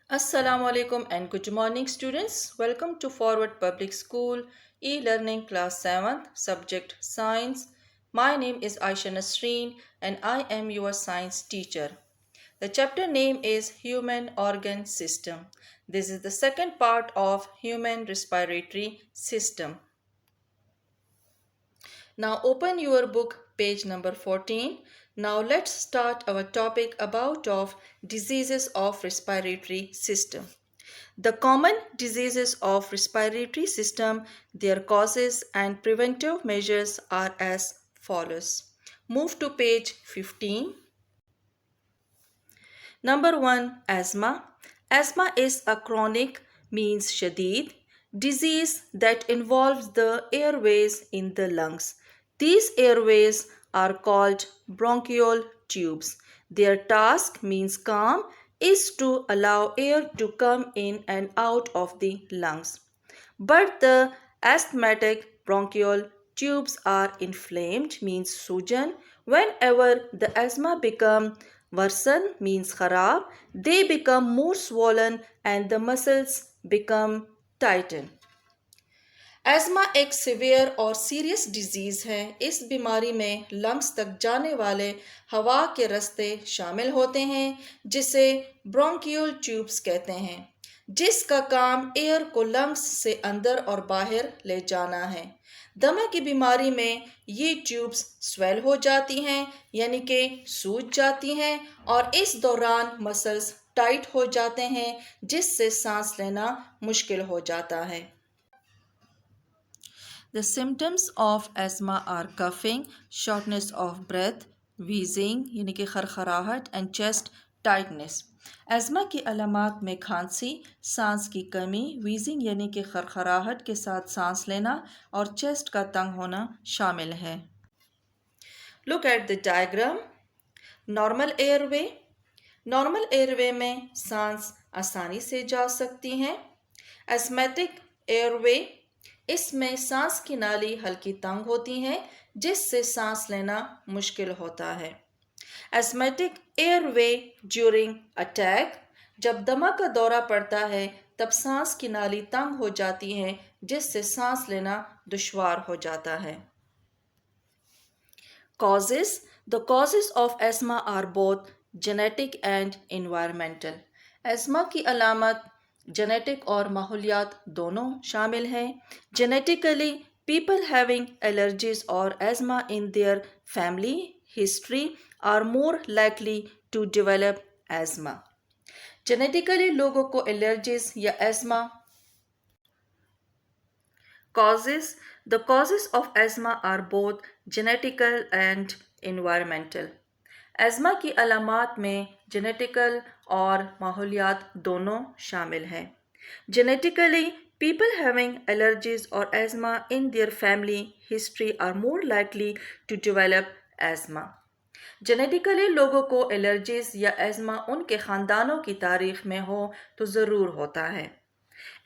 Assalamu alaikum and good morning students. Welcome to Forward Public School e-learning class 7th subject science. My name is Aisha Nasreen and I am your science teacher. The chapter name is Human Organ System. This is the second part of Human Respiratory System. Now open your book page number 14. Now let's start our topic about of diseases of respiratory system. The common diseases of respiratory system, their causes and preventive measures are as follows. Move to page 15. Number 1, asthma. Asthma is a chronic, means shadid, disease that involves the airways in the lungs. These airways are called bronchial tubes. Their task, means calm, is to allow air to come in and out of the lungs. But the asthmatic bronchial tubes are inflamed, means sujan. Whenever the asthma become worsen, means kharab, they become more swollen and the muscles become tightened. Asthma एक severe और serious disease है। इस बीमारी में lungs तक जाने वाले हवा के रास्ते शामिल होते हैं जिसे ब्रोंकियल ट्यूब्स कहते हैं, जिसका काम एयर को लंग्स से अंदर और बाहर ले जाना है। दमा की बीमारी में ये ट्यूब्स स्वेल हो जाती हैं, यानी कि सूज जाती हैं, और इस दौरान मसल्स टाइट हो जाते हैं जिससे सांस लेना मुश्किल हो जाता है। The symptoms of asthma are coughing, shortness of breath, wheezing यानी कि खरखराहट and chest tightness. एज़मा की अलामात में खांसी, सांस की कमी, wheezing यानी कि खरखराहट के साथ सांस लेना और चेस्ट का तंग होना शामिल है। Look at the diagram. Normal airway. Normal airway में सांस आसानी से जा सकती हैं। Asthmatic airway, इसमें सांस की नाली हल्की तंग होती है जिससे सांस लेना मुश्किल होता है। एस्थमेटिक एयरवे ड्यूरिंग अटैक, जब दमा का दौरा पड़ता है तब सांस की नाली तंग हो जाती है जिससे सांस लेना दुश्वार हो जाता है। Causes, the causes of asthma are both genetic and environmental. Asthma की अलामत जेनेटिक और माहौलियात दोनों शामिल हैं। Genetically people having allergies or asthma in their family history are more likely to develop asthma. Genetically लोगों को एलर्जीज या asthma causes, the causes of asthma are both genetical and environmental. Asthma की अलामात में जेनेटिकल और माहौलियात दोनों शामिल हैं। Genetically people having allergies or asthma in their family history are more likely to develop asthma. Genetically लोगों को एलर्जीज या एज़मा उनके ख़ानदानों की तारीख में हो तो ज़रूर होता है।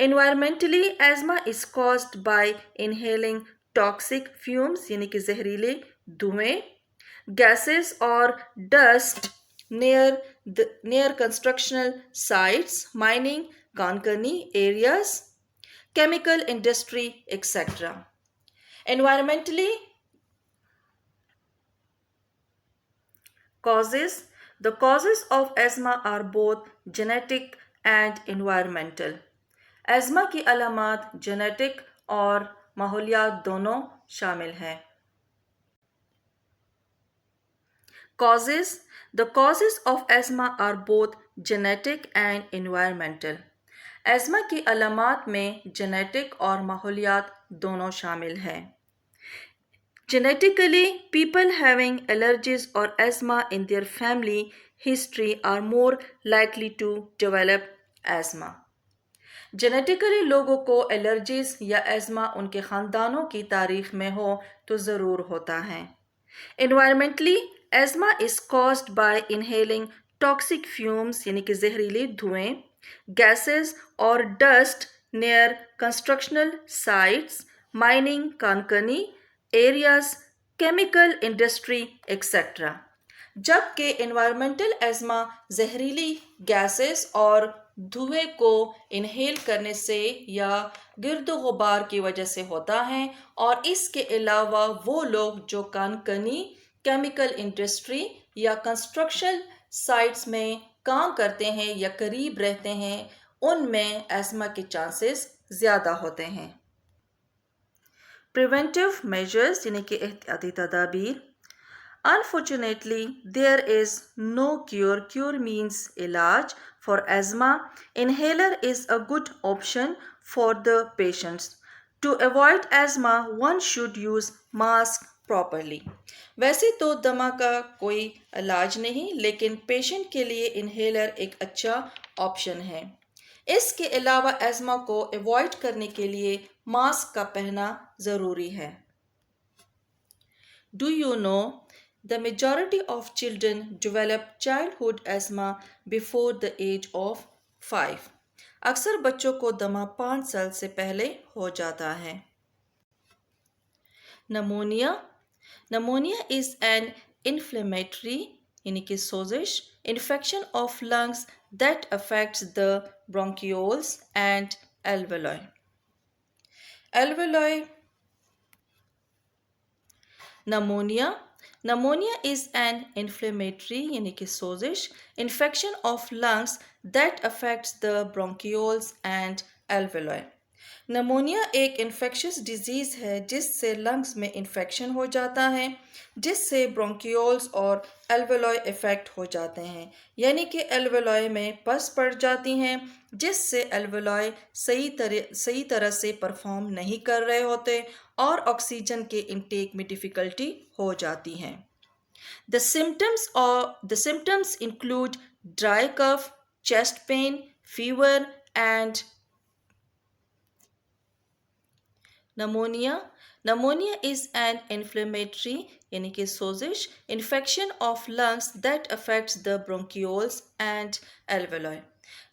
Environmentally, asthma is caused by inhaling toxic fumes यानी कि जहरीले धुएं, gases और dust near constructional sites, mining, Konkani areas, chemical industry, etc. Environmentally causes, the causes of asthma are both genetic and environmental. Asthma की अलामात genetic और माहौलियात दोनों शामिल हैं। Causes, the causes of asthma are both genetic and environmental. Asthma की अलामात में genetic और माहौलियात दोनों शामिल हैं। Genetically, people having allergies or asthma in their family history are more likely to develop asthma. Genetically लोगों को एलर्जीज या एज़मा उनके ख़ानदानों की तारीख में हो तो ज़रूर होता है। Environmentally, asthma is caused by inhaling toxic fumes यानी कि जहरीले धुएं, गैसेस और dust near constructional sites, mining कानकनी एरियाज, केमिकल इंडस्ट्री एक्सेट्रा। जबकि एनवायरमेंटल एज़मा जहरीली गैसेस और धुएं को इनहेल करने से या गिर्द गुबार की वजह से होता है। और इसके अलावा वो लोग जो कनकनी, केमिकल इंडस्ट्री या कंस्ट्रक्शन साइट्स में काम करते हैं या करीब रहते हैं, उनमें एस्मा के चांसेस ज़्यादा होते हैं। प्रिवेंटिव मेजर्स यानी कि एहतियाती तदाबीर। Unfortunately, there is no cure. Cure means इलाज. For asthma, inhaler is a good option for the patients. To avoid asthma, one should use mask properly. वैसे तो दमा का कोई इलाज नहीं, लेकिन पेशेंट के लिए इनहेलर एक अच्छा ऑप्शन है। इसके अलावा एस्मा को अवॉइड करने के लिए मास्क का पहनना ज़रूरी है। Do you know the majority of children develop childhood asthma before the age of 5? अक्सर बच्चों को दमा 5 साल से पहले हो जाता है। Pneumonia. Pneumonia is an inflammatory यानी कि सोजिश infection of lungs that affects the bronchioles and alveoli. Alveoli. Pneumonia. Pneumonia is an inflammatory यानी कि सोजिश infection of lungs that affects the bronchioles and alveoli. Pneumonia एक इन्फेक्शियस डिजीज़ है जिससे lungs में infection हो जाता है, जिससे ब्रोंकियोल्स और एल्वेलॉय इफ़ेक्ट हो जाते हैं, यानी कि एल्वेलॉय में पस पड़ जाती हैं, जिससे एल्वेलॉय सही तरह से परफॉर्म नहीं कर रहे होते और ऑक्सीजन के इनटेक में डिफ़िकल्टी हो जाती हैं। The symptoms include dry cough, chest pain, fever and pneumonia. Pneumonia is an inflammatory यानी कि सोजिश infection of lungs that affects the bronchioles and alveoli.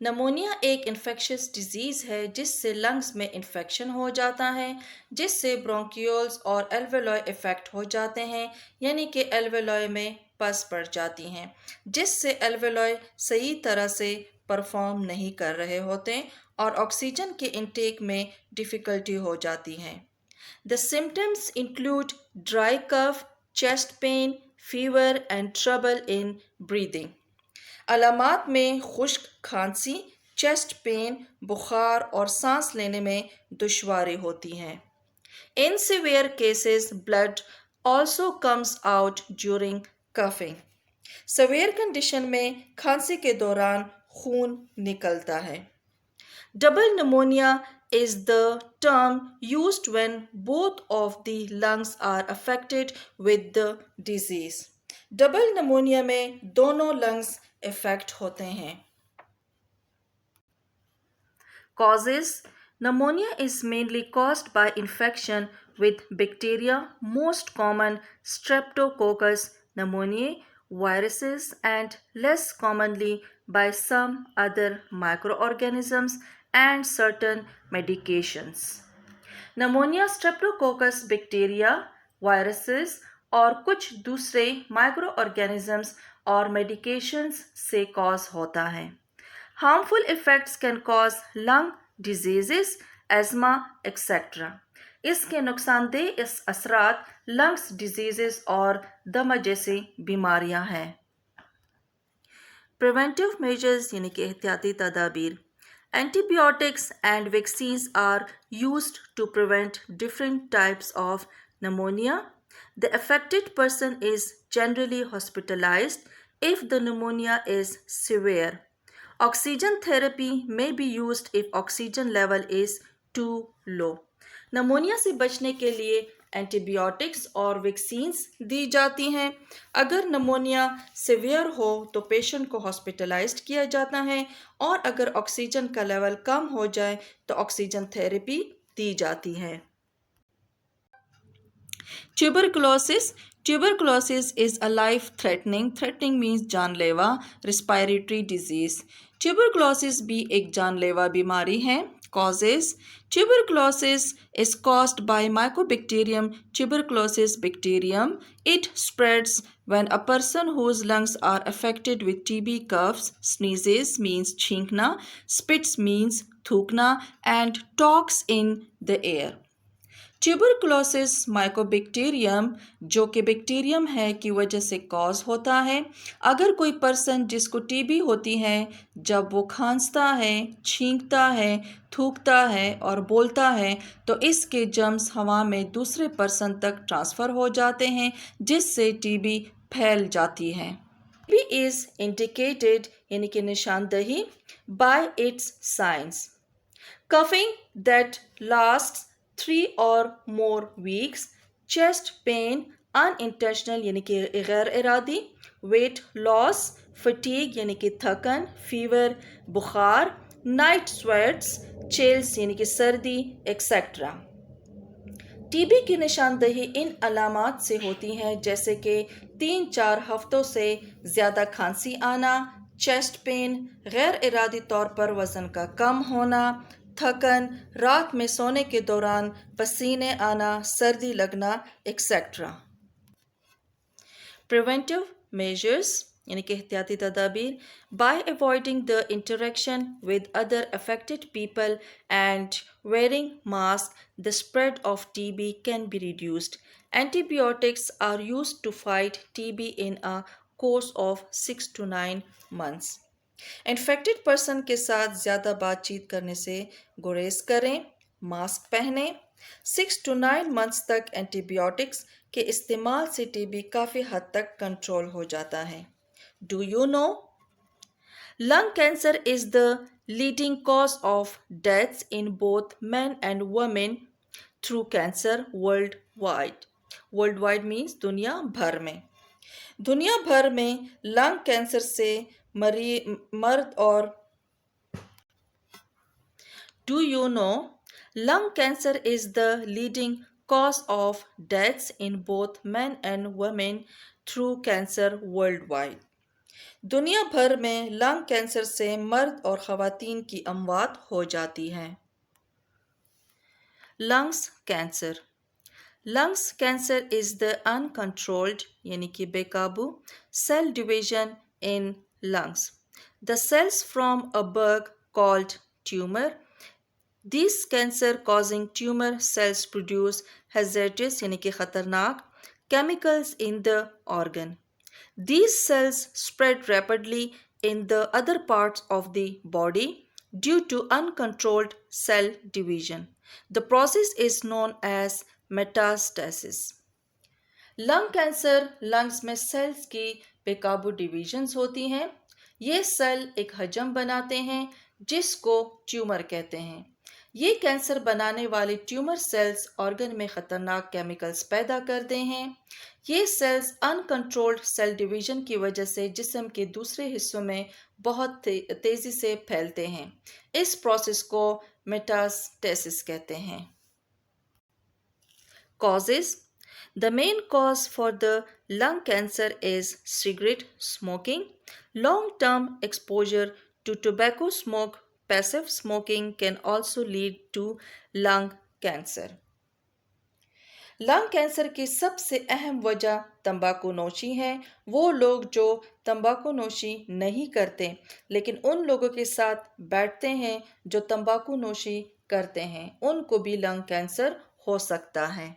Pneumonia एक इन्फेक्शियस डिजीज़ है जिससे लंग्स में इन्फेक्शन हो जाता है, जिससे ब्रोंकियोल्स और एल्वेलॉय इफ़ेक्ट हो जाते हैं, यानी कि एल्वेलॉय में पस पड़ जाती हैं, जिससे एल्वेलॉय सही तरह से परफॉर्म नहीं कर रहे होते और ऑक्सीजन के इनटेक में डिफ़िकल्टी हो जाती है। The symptoms include dry cough, chest pain, fever and trouble in breathing. अलामात में खुश्क खांसी, चेस्ट पेन, बुखार और सांस लेने में दुश्वारी होती हैं। In severe cases, blood also comes out during coughing. Severe condition में खांसी के दौरान खून निकलता है। Double pneumonia is the term used when both of the lungs are affected with the disease. Double pneumonia में दोनों lungs affect होते हैं। Causes. Pneumonia is mainly caused by infection with bacteria, most common Streptococcus pneumoniae, viruses, and less commonly by some other microorganisms and certain medications. Pneumonia Streptococcus bacteria, viruses और कुछ दूसरे micro organisms और medications से cause होता है। Harmful effects can cause lung diseases, ESMA etcetera. इसके नुकसानदेह असरात लंग्स डिजीजेस और दमा जैसी बीमारियां हैं। प्रिवेंटिव मेजर्स यानी कि एहतियाती तदाबीर। Antibiotics and vaccines are used to prevent different types of pneumonia. The affected person is generally hospitalized if the pneumonia is severe. Oxygen therapy may be used if oxygen level is too low. Pneumonia से बचने के लिए antibiotics और vaccines दी जाती हैं। अगर pneumonia severe हो तो पेशेंट को हॉस्पिटलाइज्ड किया जाता है और अगर ऑक्सीजन का लेवल कम हो जाए तो ऑक्सीजन थेरेपी दी जाती है। Tuberculosis. Tuberculosis is a life-threatening means जानलेवा respiratory disease. Tuberculosis भी एक जानलेवा बीमारी है। Causes. Tuberculosis is caused by Mycobacterium tuberculosis bacterium. It spreads When a person whose lungs are affected with TB coughs, sneezes means छींकना, spits means थूकना, and talks in the air. Tuberculosis Mycobacterium जो कि bacterium है की वजह से cause होता है। अगर कोई पर्सन जिसको टीबी होती है जब वो खांसता है, छींकता है, थूकता है और बोलता है तो इसके जर्म्स हवा में दूसरे पर्सन तक ट्रांसफ़र हो जाते हैं जिससे टीबी फैल जाती है। टीबी इज़ इंडिकेटेड यानी कि निशानदही by its signs. Coughing that lasts 3 or more weeks, chest pain, unintentional यानी कि गैर इरादी, weight loss, fatigue यानी कि थकन, fever बुखार, night sweats, chills यानी कि सर्दी, etc. टीबी की निशानदही इन अलामात से होती है जैसे कि 3-4 हफ्तों से ज़्यादा खांसी आना, चेस्ट पेन, गैर इरादी तौर पर वज़न का कम होना, थकन, रात में सोने के दौरान पसीने आना, सर्दी लगना, एक्सेट्रा। प्रिवेंटिव मेजर्स यानी कि एहतियाती तदाबीर by avoiding the interaction with other affected people and wearing mask, the spread of TB can be reduced. Antibiotics are used to fight TB in a course of 6 to 9 months. Infected person के साथ ज़्यादा बातचीत करने से गुरेज करें, mask पहनें। 6 to 9 months तक antibiotics के इस्तेमाल से टीबी काफ़ी हद तक कंट्रोल हो जाता है। Do you know lung cancer is the leading cause of deaths in both men and women through cancer worldwide. Worldwide means दुनिया भर में। दुनिया भर में लंग कैंसर से मर्द और Do you know lung cancer is the leading cause of deaths in both men and women through cancer worldwide. दुनिया भर में लंग कैंसर से मर्द और ख़वातीन की अमवात हो जाती हैं। Lungs cancer lungs cancer is the uncontrolled यानी कि बेकाबू cell division in lungs. The cells from a bug called tumour. These cancer causing tumor cells produce hazardous यानी कि खतरनाक chemicals in the organ. These cells spread rapidly in the other parts of the body due to uncontrolled cell division. The process is known as metastasis. Lung cancer lungs में sales की बेकाबू divisions होती हैं। ये cell एक हजम बनाते हैं जिसको ट्यूमर कहते हैं। ये कैंसर बनाने वाले ट्यूमर सेल्स ऑर्गन में ख़तरनाक केमिकल्स पैदा करते हैं। ये सेल्स अनकंट्रोल्ड सेल डिवीजन की वजह से जिस्म के दूसरे हिस्सों में बहुत तेज़ी से फैलते हैं। इस प्रोसेस को मेटास्टेसिस कहते हैं। Causes The main cause for the lung cancer is cigarette smoking. Long-term exposure to tobacco smoke, passive smoking can also lead to lung cancer. Lung cancer की सबसे अहम वजह तंबाकू नोशी है। वो लोग जो तंबाकू नोशी नहीं करते लेकिन उन लोगों के साथ बैठते हैं जो तंबाकू नोशी करते हैं उनको भी लंग कैंसर हो सकता है।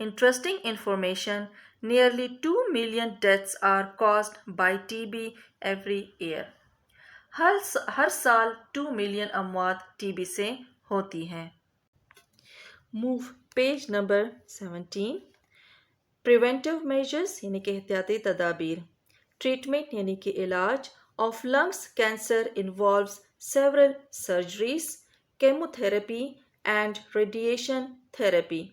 Interesting information, nearly 2 million deaths are caused by TB every year. हर साल 2 मिलियन अमवात टीबी से होती हैं। Move page number 17। Preventive measures यानी कि एहतियाती तदाबीर। ट्रीटमेंट यानी कि इलाज of lungs cancer involves several surgeries, chemotherapy and radiation therapy.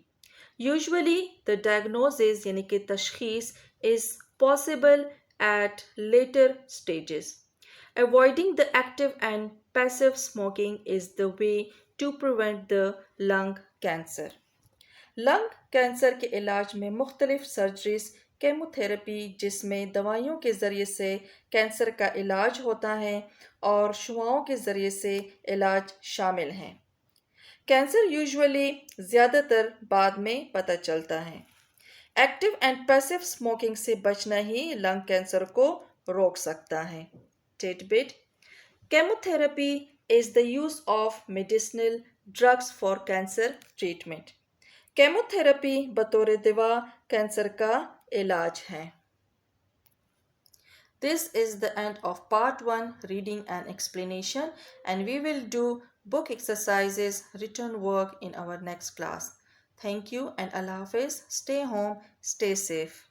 Usually, the diagnosis यानी कि तशखीस is possible at later stages. Avoiding the active and passive smoking is the way to prevent the lung cancer. Lung cancer के इलाज में मुख्तलिफ surgeries, chemotherapy जिसमें दवाइयों के ज़रिए से कैंसर का इलाज होता है और शुआओं के ज़रिए से इलाज शामिल हैं। कैंसर यूजुअली ज़्यादातर बाद में पता चलता है। एक्टिव एंड पैसिव स्मोकिंग से बचना ही लंग कैंसर को रोक सकता है। Titbit: chemotherapy is the use of medicinal drugs for cancer treatment. Chemotherapy बतौर दवा कैंसर का इलाज है। This is the end of part 1 reading and explanation, and we will do book exercises, written work in our next class. Thank you and Allah Hafiz. Stay home, stay safe.